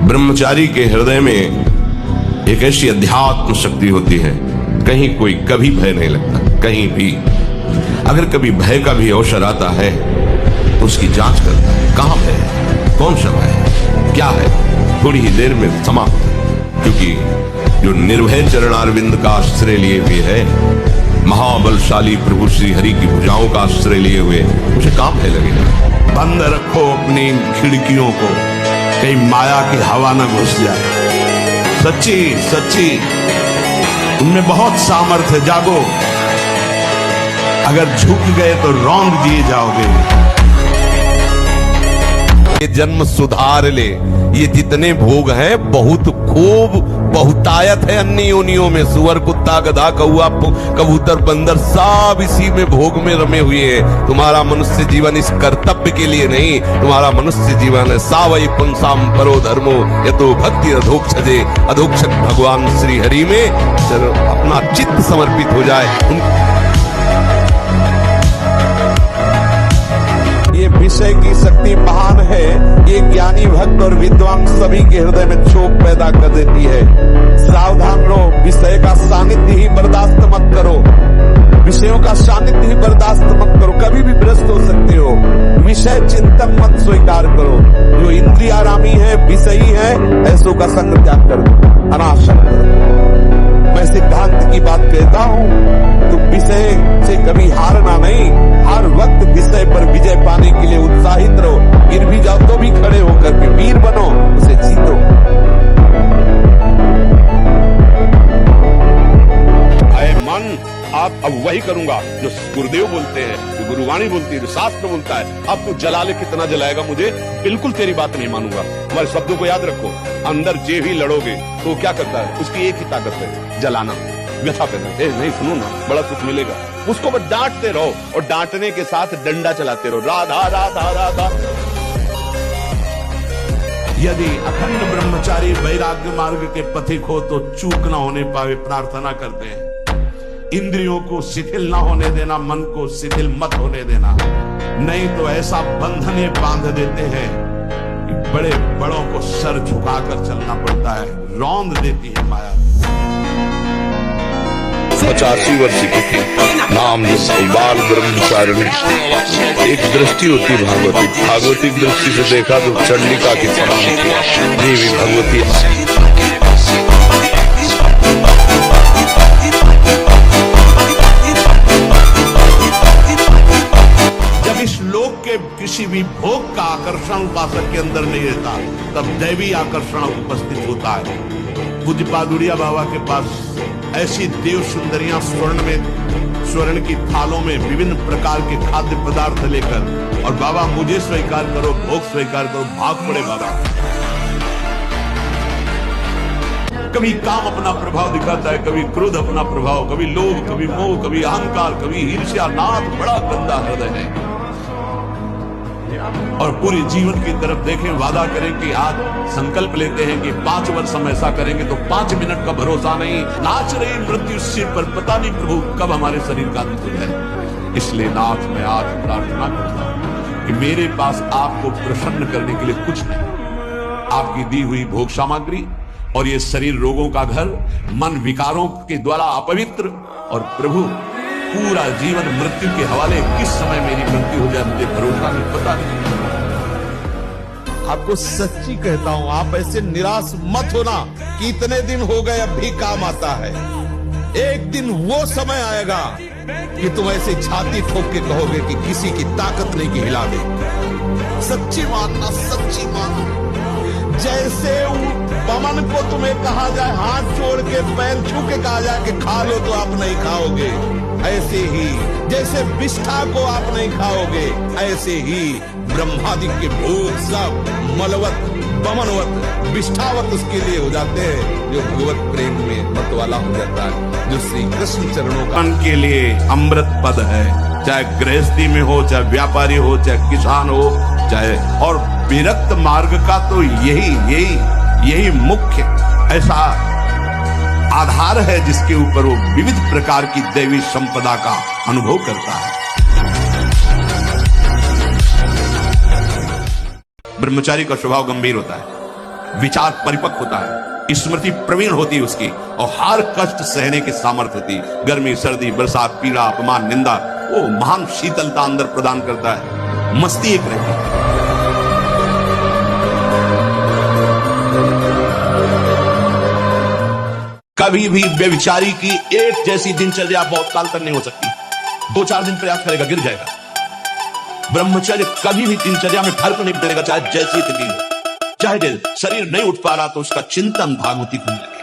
ब्रह्मचारी के हृदय में एक ऐसी अध्यात्म शक्ति होती है, कहीं कोई कभी भय नहीं लगता। कहीं भी अगर कभी भय का भी अवसर आता है तो उसकी जांच करता है, कहां भय है, कौन सा भय है, क्या है, थोड़ी ही देर में समाप्त। क्योंकि जो निर्भय चरणारविंद का आश्रय लिए हुए है, महाबलशाली प्रभु श्री हरि की भुजाओं का आश्रय लिए हुए, उसे काम भय लगेगा। बंद रखो अपनी खिड़कियों को, कहीं माया की हवा न घुस जाए। सच्ची सच्ची तुमने बहुत सामर्थ्य, जागो। अगर झुक गए तो रौंद दिए जाओगे। ये जन्म सुधार ले, ये जितने भोग हैं बहुत खूब बहुतायत है अन्य योनियों में। सुअर, कुत्ता, गधा, कौआ, कबूतर, बंदर सब इसी में भोग में रमे हुए हैं। तुम्हारा मनुष्य जीवन इस कर्तव्य के लिए नहीं, तुम्हारा मनुष्य जीवन है सावई पुंसाम परो धर्मो यतो भक्ति अधोक्षजे। अधोक्षक भगवान श्री हरि में अपना चित्त समर्पित हो जाए। ये विषय की शक्ति महान है। ये ज्ञानी भक्त और विद्वान सभी के हृदय में क्षोभ पैदा कर देती है। सावधान रहो, विषय का सानिध्य ही बर्दाश्त मत करो। विषयों का सानिध्य ही बर्दाश्त मत करो, कभी भी भ्रष्ट हो सकते हो। विषय चिंतन मत स्वीकार करो। जो इंद्रियारामी है, विषयी है, ऐसों का संग त्याग कर दो, अनासक्त करो। मैं सिद्धांत की बात कहता हूँ, तो विषय से कभी हारना नहीं, हर वक्त विषय पर विजय पाने के लिए उत्साहित रहो। गिर भी जाओ तो भी खड़े होकर के वीर बनो, उसे जीतो। अरे मन, आप अब वही करूंगा जो गुरुदेव बोलते हैं, जो गुरुवाणी बोलती है, जो शास्त्र बोलता है। अब तू जला ले, कितना जलाएगा मुझे, बिल्कुल तेरी बात नहीं मानूंगा। हमारे शब्दों को याद रखो, अंदर जे भी लड़ोगे तो क्या करता है, उसकी एक ही ताकत है, जलाना, व्यथा पैदा। नहीं सुनो ना, बड़ा सुख मिलेगा। उसको बस डांटते रहो और डांटने के साथ डंडा चलाते रहो, राधा राधा राधा। यदि अखंड ब्रह्मचारी वैराग्य मार्ग के पथिक हो तो चूक ना होने पावे प्रार्थना करते हैं। इंद्रियों को शिथिल ना होने देना, मन को शिथिल मत होने देना, नहीं तो ऐसा बंधन ये बांध देते हैं कि बड़े बड़ों को सर झुकाकर चलना पड़ता है, रौंद देती है माया। 85 वर्ष की थी, नाम बाल ब्रह्मचारिणी। एक दृष्टि होती भागवती दृष्टि से देखा तो चंडिका की समान थी, देवी भगवती। जब इस लोक के किसी भी भोग का आकर्षण उपासक के अंदर नहीं रहता, तब दैवी आकर्षण उपस्थित होता है। पूज्य पादुड़िया बाबा के पास ऐसी देव सुंदरियां स्वर्ण की थालों में विभिन्न प्रकार के खाद्य पदार्थ लेकर, और बाबा मुझे स्वीकार करो, भोग स्वीकार करो, भाग पड़े बाबा। कभी काम अपना प्रभाव दिखाता है, कभी क्रोध अपना प्रभाव, कभी लोभ, कभी मोह, कभी अहंकार, कभी ईर्ष्या। नाथ बड़ा गंदा हृदय है। और पूरे जीवन की तरफ देखें, वादा करें कि आज संकल्प लेते हैं कि 5 वर्ष हम ऐसा करेंगे, तो 5 मिनट का भरोसा नहीं। नाच रही मृत्यु सिर पर, पता नहीं प्रभु कब हमारे शरीर का अंत हो जाए। इसलिए नाथ मैं आज प्रार्थना करता हूं कि मेरे पास आपको प्रसन्न करने के लिए कुछ नहीं, आपकी दी हुई भोग सामग्री और ये शरीर रोगों का घर, मन विकारों के द्वारा अपवित्र, और प्रभु पूरा जीवन मृत्यु के हवाले। किस समय मेरी मृत्यु हो जाए मुझे भरोसा नहीं, पता नहीं। आपको सच्ची कहता हूं, आप ऐसे निराश मत होना कि इतने दिन हो गए अब भी काम आता है। एक दिन वो समय आएगा कि तुम ऐसे छाती ठोक के कहोगे कि किसी की ताकत नहीं कि हिला दे। सच्ची मानना, सच्ची मानो। जैसे पवन को तुम्हें कहा जाए, हाथ जोड़ के पैर छू के कहा जाए कि खा लो, तो आप नहीं खाओगे। ऐसे ही जैसे विष्ठा को आप नहीं खाओगे, ऐसे ही ब्रह्मादि के भोग सब मलवत, पवनवत, विष्ठावत उसके लिए हो जाते हैं जो भगवत प्रेम में मत वाला हो जाता है, जो श्री कृष्ण चरणों का के लिए अमृत पद है। चाहे गृहस्थी में हो, चाहे व्यापारी हो, चाहे किसान हो, चाहे और विरक्त मार्ग का तो यही मुख्य ऐसा आधार है जिसके ऊपर वो विविध प्रकार की दैवी संपदा का अनुभव करता है। ब्रह्मचारी का स्वभाव गंभीर होता है। विचार परिपक्व होता है, स्मृति प्रवीण होती है उसकी, और हर कष्ट सहने की सामर्थ्य होती है। गर्मी, सर्दी, बरसात, पीड़ा, अपमान, निंदा, वो महान शीतलता अंदर प्रदान करता है। मस्ती एक रहती है। कभी भी व्यभिचारी की एक जैसी दिनचर्या बहुत काल तक नहीं हो सकती। 2-4 दिन प्रयास करेगा, गिर जाएगा। ब्रह्मचर्य कभी भी दिनचर्या में फर्क नहीं पड़ेगा, चाहे जैसी स्थिति हो, चाहे शरीर नहीं उठ पा रहा तो उसका चिंतन भागवती को मिलेगा।